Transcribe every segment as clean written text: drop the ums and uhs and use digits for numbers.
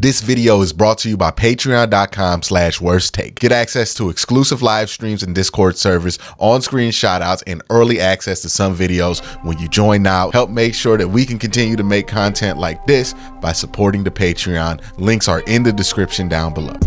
This video is brought to you by patreon.com/worsttake. Get access to exclusive live streams and Discord servers, on-screen shoutouts, and early access to some videos when you join now. Help make sure that we can continue to make content like this by supporting the Patreon. Links are in the description down below.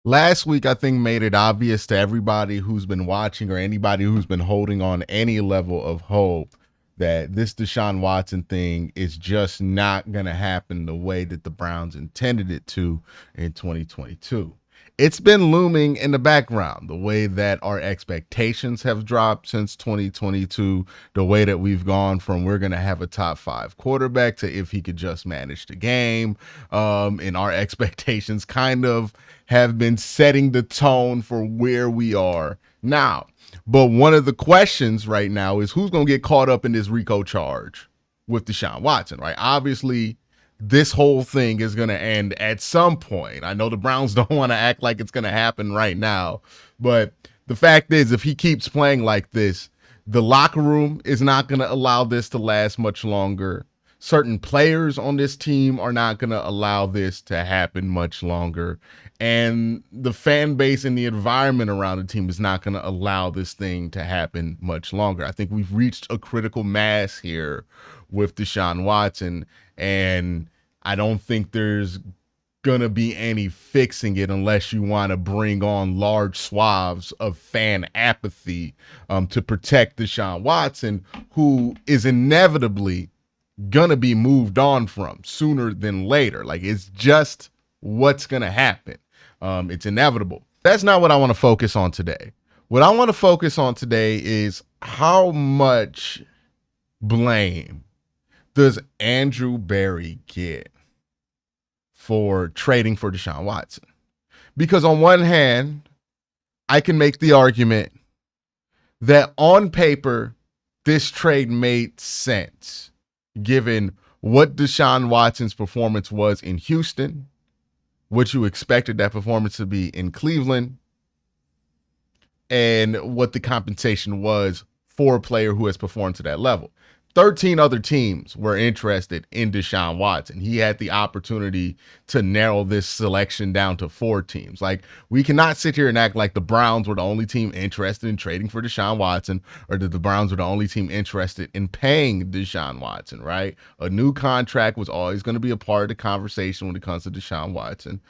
Last week, I think, made it obvious to everybody who's been watching or anybody who's been holding on any level of hope that this Deshaun Watson thing is just not going to happen the way that the Browns intended it to in 2022. It's been looming in the background, the way that our expectations have dropped since 2022, the way that we've gone from we're going to have a top 5 quarterback to if he could just manage the game. And our expectations kind of have been setting the tone for where we are now. But one of the questions right now is who's going to get caught up in this RICO charge with Deshaun Watson, right? Obviously, this whole thing is going to end at some point. I know the Browns don't want to act like it's going to happen right now, but the fact is, if he keeps playing like this, the locker room is not going to allow this to last much longer. Certain players on this team are not going to allow this to happen much longer. And the fan base and the environment around the team is not going to allow this thing to happen much longer. I think we've reached a critical mass here with Deshaun Watson, and I don't think there's going to be any fixing it unless you want to bring on large swaths of fan apathy to protect Deshaun Watson, who is inevitably gonna be moved on from sooner than later. Like, it's just what's gonna happen. It's inevitable. That's not what I want to focus on today. What I want to focus on today is how much blame does Andrew Berry get for trading for Deshaun Watson? Because on one hand, I can make the argument that on paper, this trade made sense, given what Deshaun Watson's performance was in Houston, what you expected that performance to be in Cleveland, and what the compensation was for a player who has performed to that level. 13 other teams were interested in Deshaun Watson. He had the opportunity to narrow this selection down to 4 teams. Like, we cannot sit here and act like the Browns were the only team interested in trading for Deshaun Watson, or that the Browns were the only team interested in paying Deshaun Watson, right? A new contract was always going to be a part of the conversation when it comes to Deshaun Watson.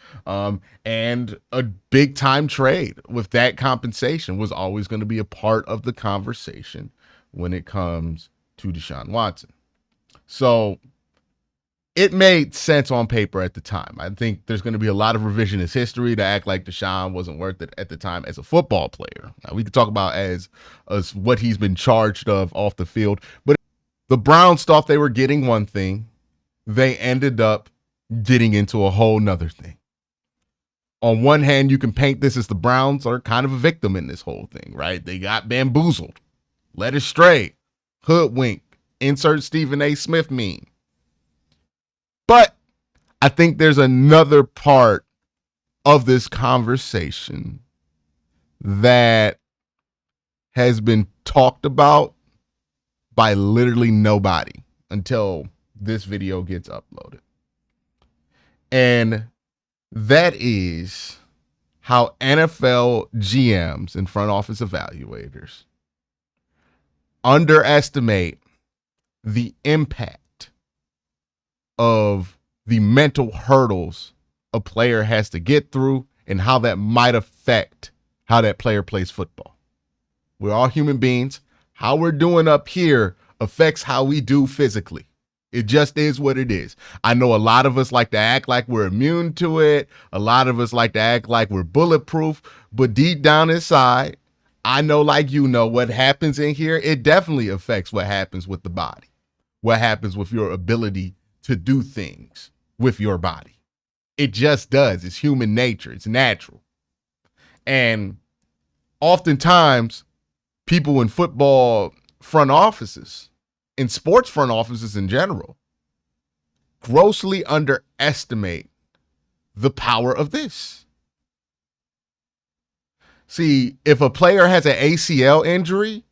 And a big time trade with that compensation was always going to be a part of the conversation when it comes to Deshaun Watson. So it made sense on paper at the time. I think there's going to be a lot of revisionist history to act like Deshaun wasn't worth it at the time as a football player. Now, we could talk about as what he's been charged of off the field, but the Browns thought they were getting one thing. They ended up getting into a whole nother thing. On one hand, you can paint this as the Browns are kind of a victim in this whole thing, right? They got bamboozled, led astray, hoodwink, insert Stephen A. Smith meme. But I think there's another part of this conversation that has been talked about by literally nobody until this video gets uploaded. And that is how NFL GMs and front office evaluators underestimate the impact of the mental hurdles a player has to get through and how that might affect how that player plays football. We're all human beings. How we're doing up here affects how we do physically. It just is what it is. I know a lot of us like to act like we're immune to it. A lot of us like to act like we're bulletproof, but deep down inside, I know, like you know, what happens in here, it definitely affects what happens with the body, what happens with your ability to do things with your body. It just does. It's human nature. It's natural. And oftentimes, people in football front offices, in sports front offices in general, grossly underestimate the power of this. See, if a player has an ACL injury,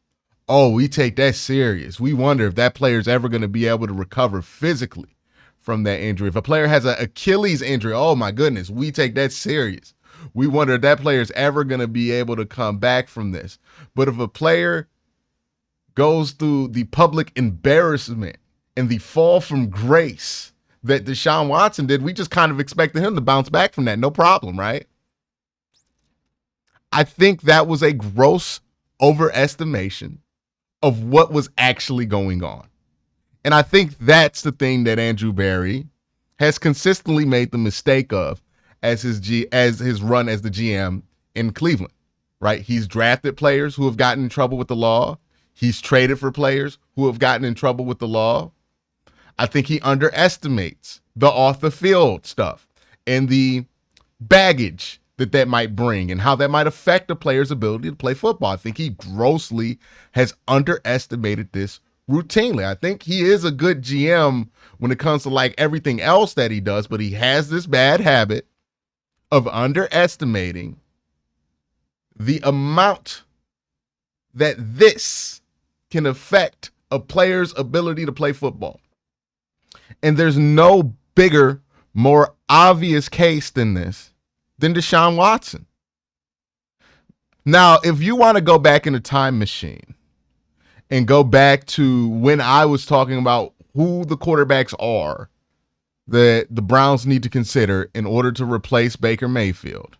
Oh, we take that serious. We wonder if that player's ever going to be able to recover physically from that injury. If a player has an Achilles injury, oh my goodness, we take that serious. We wonder if that player's ever going to be able to come back from this. But if a player goes through the public embarrassment and the fall from grace that Deshaun Watson did, we just kind of expected him to bounce back from that. No problem, right? I think that was a gross overestimation of what was actually going on. And I think that's the thing that Andrew Berry has consistently made the mistake of as his run as the GM in Cleveland, right? He's drafted players who have gotten in trouble with the law. He's traded for players who have gotten in trouble with the law. I think he underestimates the off the field stuff and the baggage that might bring and how that might affect a player's ability to play football. I think he grossly has underestimated this routinely. I think he is a good GM when it comes to like everything else that he does, but he has this bad habit of underestimating the amount that this can affect a player's ability to play football. And there's no bigger, more obvious case than this than Deshaun Watson. Now, if you want to go back in a time machine and go back to when I was talking about who the quarterbacks are that the Browns need to consider in order to replace Baker Mayfield,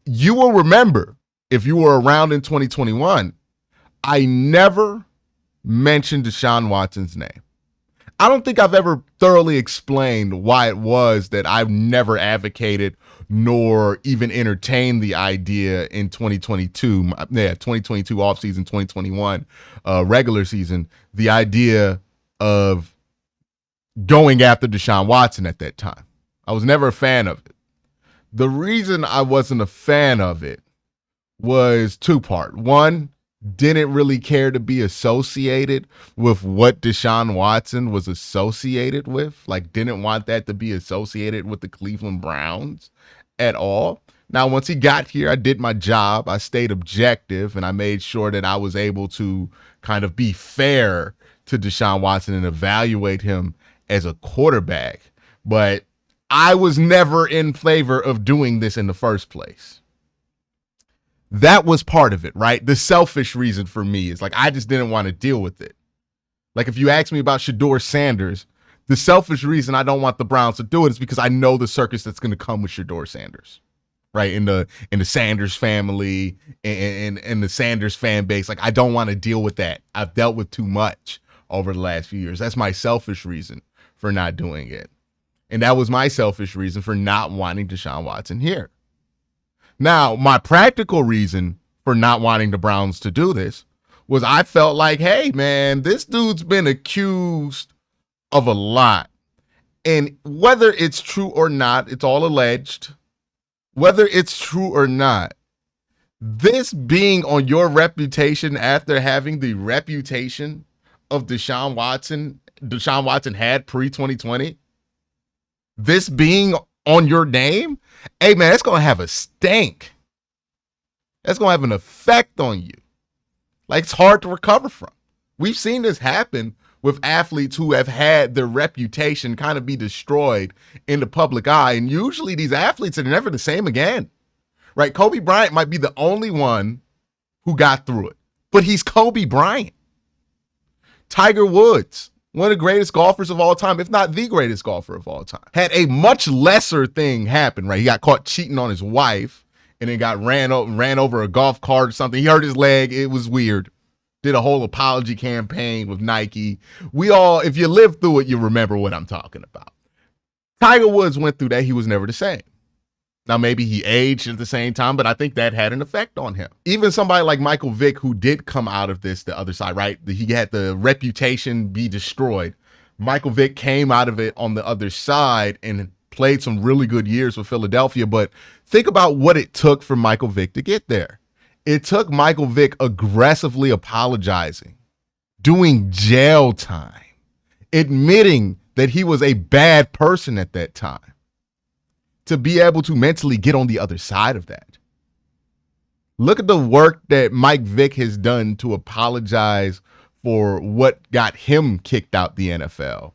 you will remember, if you were around in 2021, I never mentioned Deshaun Watson's name. I don't think I've ever thoroughly explained why it was that I've never advocated nor even entertained the idea in 2022 offseason, 2021 regular season, the idea of going after Deshaun Watson at that time. I was never a fan of it. The reason I wasn't a fan of it was two-part. One, didn't really care to be associated with what Deshaun Watson was associated with. Like, didn't want that to be associated with the Cleveland Browns at all. Now, once he got here, I did my job. I stayed objective, and I made sure that I was able to kind of be fair to Deshaun Watson and evaluate him as a quarterback. But I was never in favor of doing this in the first place. That was part of it, right? The selfish reason for me is like, I just didn't want to deal with it. Like, if you ask me about Shedeur Sanders, the selfish reason I don't want the Browns to do it is because I know the circus that's going to come with Shedeur Sanders, right? In the Sanders family and the Sanders fan base. Like, I don't want to deal with that. I've dealt with too much over the last few years. That's my selfish reason for not doing it. And that was my selfish reason for not wanting Deshaun Watson here. Now, my practical reason for not wanting the Browns to do this was I felt like, hey, man, this dude's been accused of a lot. And whether it's true or not, it's all alleged. Whether it's true or not, this being on your reputation after having the reputation of Deshaun Watson had pre-2020, this being on your name, hey, man, it's going to have a stink. That's going to have an effect on you. Like, it's hard to recover from. We've seen this happen with athletes who have had their reputation kind of be destroyed in the public eye. And usually these athletes are never the same again, right? Kobe Bryant might be the only one who got through it, but he's Kobe Bryant. Tiger Woods, one of the greatest golfers of all time, if not the greatest golfer of all time, had a much lesser thing happen, right? He got caught cheating on his wife and then got ran over a golf cart or something. He hurt his leg. It was weird. Did a whole apology campaign with Nike. If you live through it, you remember what I'm talking about. Tiger Woods went through that. He was never the same. Now, maybe he aged at the same time, but I think that had an effect on him. Even somebody like Michael Vick, who did come out of this the other side, right? He had the reputation be destroyed. Michael Vick came out of it on the other side and played some really good years with Philadelphia. But think about what it took for Michael Vick to get there. It took Michael Vick aggressively apologizing, doing jail time, admitting that he was a bad person at that time, to be able to mentally get on the other side of that. Look at the work that Mike Vick has done to apologize for what got him kicked out the NFL.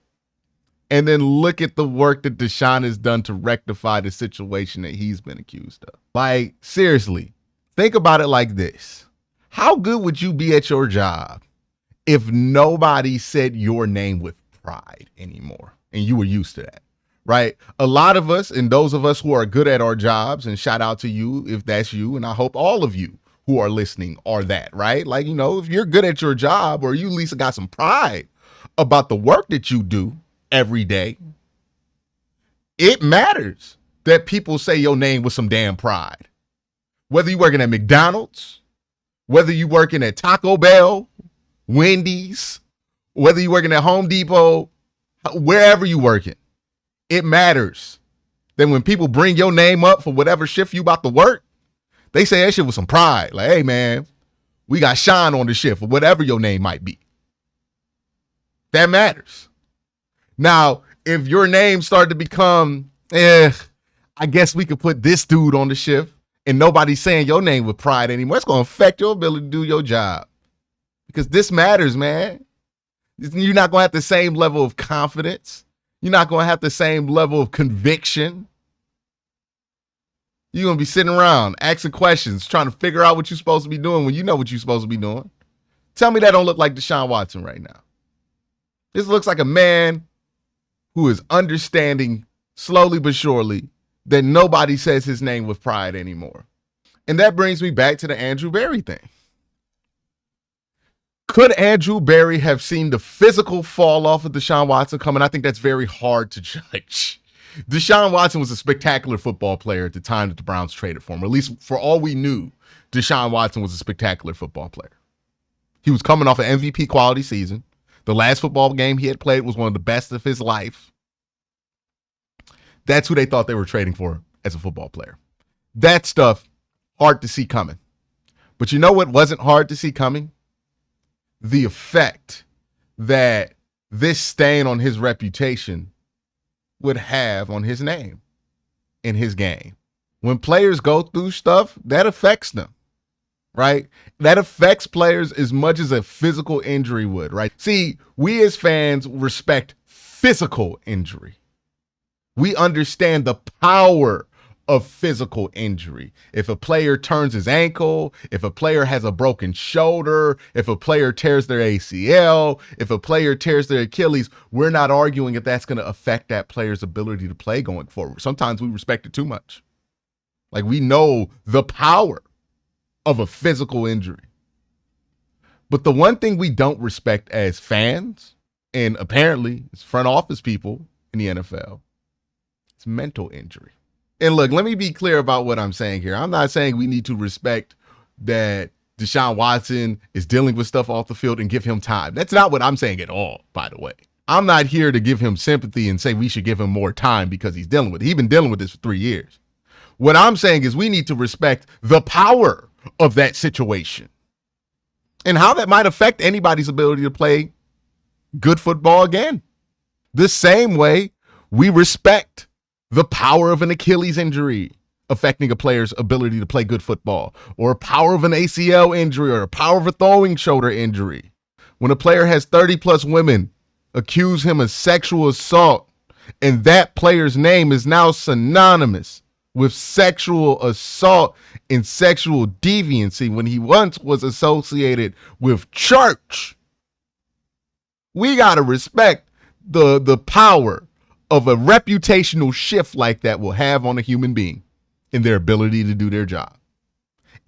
And then look at the work that Deshaun has done to rectify the situation that he's been accused of. Like, seriously, think about it like this. How good would you be at your job if nobody said your name with pride anymore and you were used to that, right? A lot of us, and those of us who are good at our jobs, and shout out to you if that's you, and I hope all of you who are listening are that, right? Like, if you're good at your job, or you at least got some pride about the work that you do every day, it matters that people say your name with some damn pride. Whether you're working at McDonald's, whether you're working at Taco Bell, Wendy's, whether you're working at Home Depot, wherever you're working, it matters. Then when people bring your name up for whatever shift you about to work, they say that shit with some pride. Like, hey, man, we got Sean on the shift, or whatever your name might be. That matters. Now, if your name started to become, I guess we could put this dude on the shift, and nobody's saying your name with pride anymore, it's going to affect your ability to do your job. Because this matters, man. You're not going to have the same level of confidence. You're not going to have the same level of conviction. You're going to be sitting around asking questions, trying to figure out what you're supposed to be doing when you know what you're supposed to be doing. Tell me that don't look like Deshaun Watson right now. This looks like a man who is understanding slowly but surely that nobody says his name with pride anymore. And that brings me back to the Andrew Berry thing. Could Andrew Berry have seen the physical fall off of Deshaun Watson coming? I think that's very hard to judge. Deshaun Watson was a spectacular football player at the time that the Browns traded for him. Or at least for all we knew, Deshaun Watson was a spectacular football player. He was coming off an MVP quality season. The last football game he had played was one of the best of his life. That's who they thought they were trading for as a football player. That stuff, hard to see coming. But you know what wasn't hard to see coming? The effect that this stain on his reputation would have on his name in his game. When players go through stuff, that affects them, right? That affects players as much as a physical injury would, right? See, we as fans respect physical injury. We understand the power of physical injury. If a player turns his ankle, if a player has a broken shoulder, if a player tears their ACL, if a player tears their Achilles, we're not arguing if that's going to affect that player's ability to play going forward. Sometimes we respect it too much. Like, we know the power of a physical injury. But the one thing we don't respect as fans, and apparently as front office people in the NFL, is mental injury. And look, let me be clear about what I'm saying here. I'm not saying we need to respect that Deshaun Watson is dealing with stuff off the field and give him time. That's not what I'm saying at all, by the way. I'm not here to give him sympathy and say we should give him more time because he's dealing with it. He's been dealing with this for 3 years. What I'm saying is we need to respect the power of that situation and how that might affect anybody's ability to play good football again. The same way we respect the power of an Achilles injury affecting a player's ability to play good football, or a power of an ACL injury, or a power of a throwing shoulder injury. When a player has 30 plus women accuse him of sexual assault, and that player's name is now synonymous with sexual assault and sexual deviancy when he once was associated with church, we got to respect the power of a reputational shift like that will have on a human being in their ability to do their job.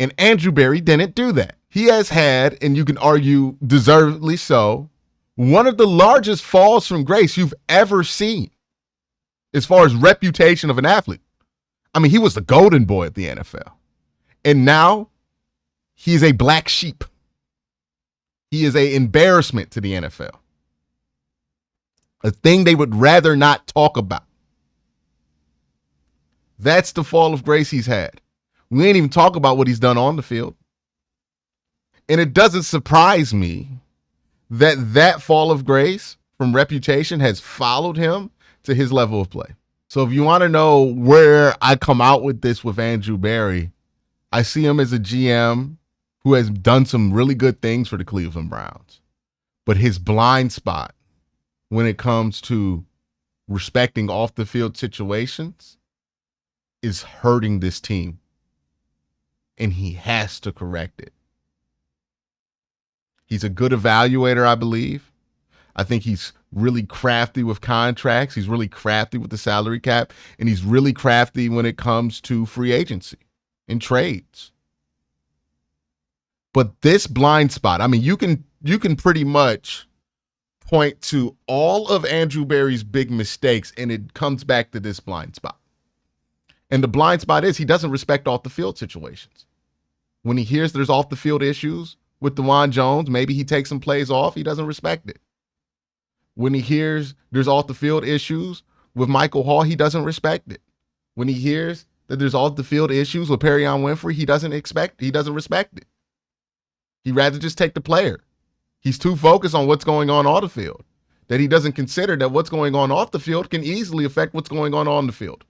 And Andrew Berry didn't do that. He has had, and you can argue deservedly so, one of the largest falls from grace you've ever seen as far as reputation of an athlete. I mean, he was the golden boy at the NFL. And now he's a black sheep. He is an embarrassment to the NFL. A thing they would rather not talk about. That's the fall of grace he's had. We ain't even talk about what he's done on the field. And it doesn't surprise me that that fall of grace from reputation has followed him to his level of play. So if you want to know where I come out with this with Andrew Berry, I see him as a GM who has done some really good things for the Cleveland Browns. But his blind spot when it comes to respecting off the field situations is hurting this team. And he has to correct it. He's a good evaluator, I believe. I think he's really crafty with contracts. He's really crafty with the salary cap. And he's really crafty when it comes to free agency and trades. But this blind spot, I mean, you can pretty much point to all of Andrew Berry's big mistakes, and it comes back to this blind spot. And the blind spot is he doesn't respect off the field situations. When he hears there's off the field issues with DeJuan Jones, maybe he takes some plays off. He doesn't respect it. When he hears there's off the field issues with Michael Hall, he doesn't respect it. When he hears that there's off the field issues with Perion Winfrey, he doesn't respect it. He'd rather just take the player. He's too focused on what's going on the field that he doesn't consider that what's going on off the field can easily affect what's going on the field.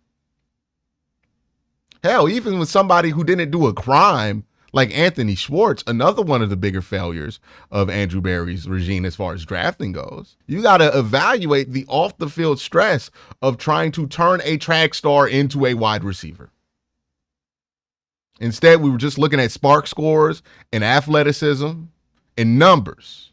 Hell, even with somebody who didn't do a crime like Anthony Schwartz, another one of the bigger failures of Andrew Berry's regime as far as drafting goes, you got to evaluate the off-the-field stress of trying to turn a track star into a wide receiver. Instead, we were just looking at spark scores and athleticism and numbers.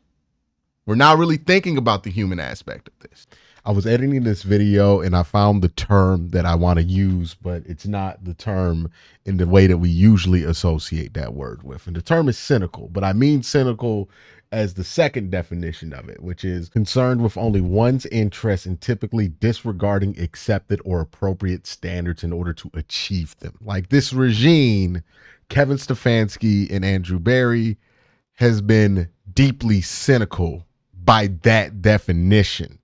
We're not really thinking about the human aspect of this. I was editing this video and I found the term that I want to use, but it's not the term in the way that we usually associate that word with. And the term is cynical, but I mean cynical as the second definition of it, which is concerned with only one's interest and typically disregarding accepted or appropriate standards in order to achieve them. Like this regime, Kevin Stefanski and Andrew Berry, has been deeply cynical by that definition,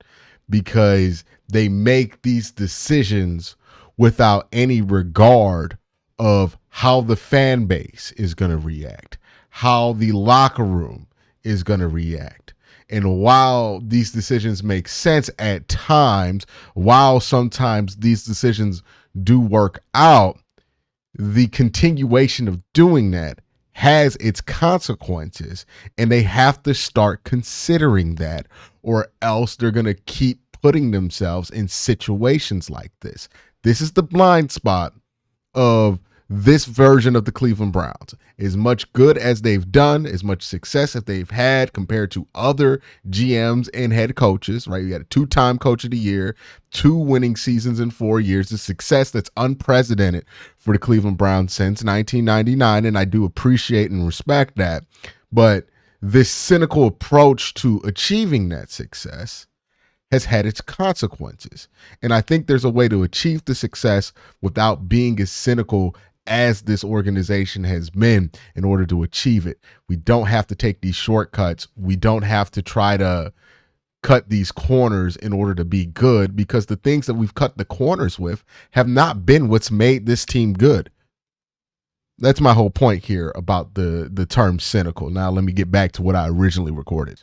because they make these decisions without any regard of how the fan base is going to react, how the locker room is going to react. And while these decisions make sense at times, while sometimes these decisions do work out, the continuation of doing that has its consequences, and they have to start considering that, or else they're going to keep putting themselves in situations like this. This is the blind spot of this version of the Cleveland Browns. As much good as they've done, as much success as they've had compared to other GMs and head coaches, right? You got a 2-time coach of the year, 2 winning seasons in 4 years, a success that's unprecedented for the Cleveland Browns since 1999. And I do appreciate and respect that. But this cynical approach to achieving that success has had its consequences. And I think there's a way to achieve the success without being as cynical as this organization has been in order to achieve it. We don't have to take these shortcuts. We don't have to try to cut these corners in order to be good, because the things that we've cut the corners with have not been what's made this team good. That's my whole point here about the term cynical. Now let me get back to what I originally recorded.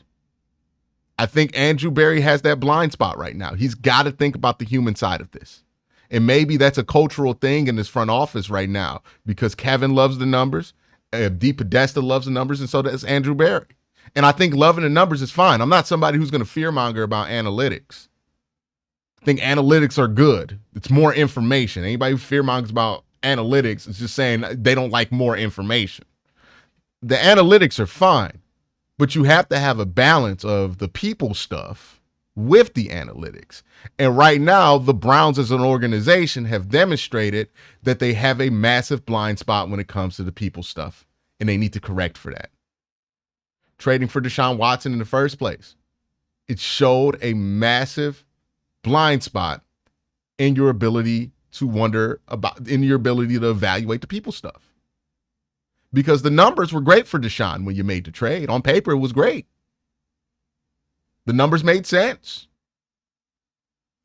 I think Andrew Berry has that blind spot right now. He's got to think about the human side of this. And maybe that's a cultural thing in this front office right now, because Kevin loves the numbers, Deep Podesta loves the numbers, and so does Andrew Berry. And I think loving the numbers is fine. I'm not somebody who's going to fearmonger about analytics. I think analytics are good. It's more information. Anybody who fearmongers about analytics is just saying they don't like more information. The analytics are fine, but you have to have a balance of the people stuff with the analytics. And right now, the Browns as an organization have demonstrated that they have a massive blind spot when it comes to the people stuff, and they need to correct for that. Trading for Deshaun Watson in the first place, it showed a massive blind spot in your ability to evaluate the people stuff. Because the numbers were great for Deshaun when you made the trade. On paper, it was great. The numbers made sense.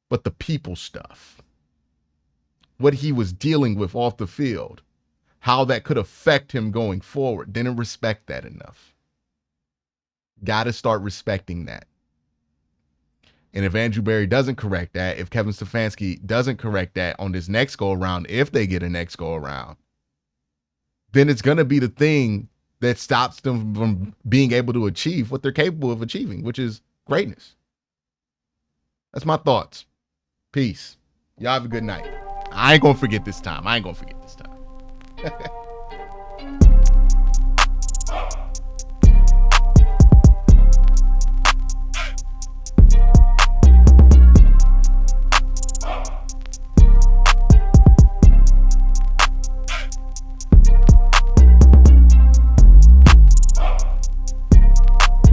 But the people stuff, what he was dealing with off the field, how that could affect him going forward, didn't respect that enough. Got to start respecting that. And if Andrew Berry doesn't correct that, if Kevin Stefanski doesn't correct that on this next go around, if they get a next go around, then it's going to be the thing that stops them from being able to achieve what they're capable of achieving, which is greatness. That's my thoughts. Peace. Y'all have a good night. I ain't going to forget this time.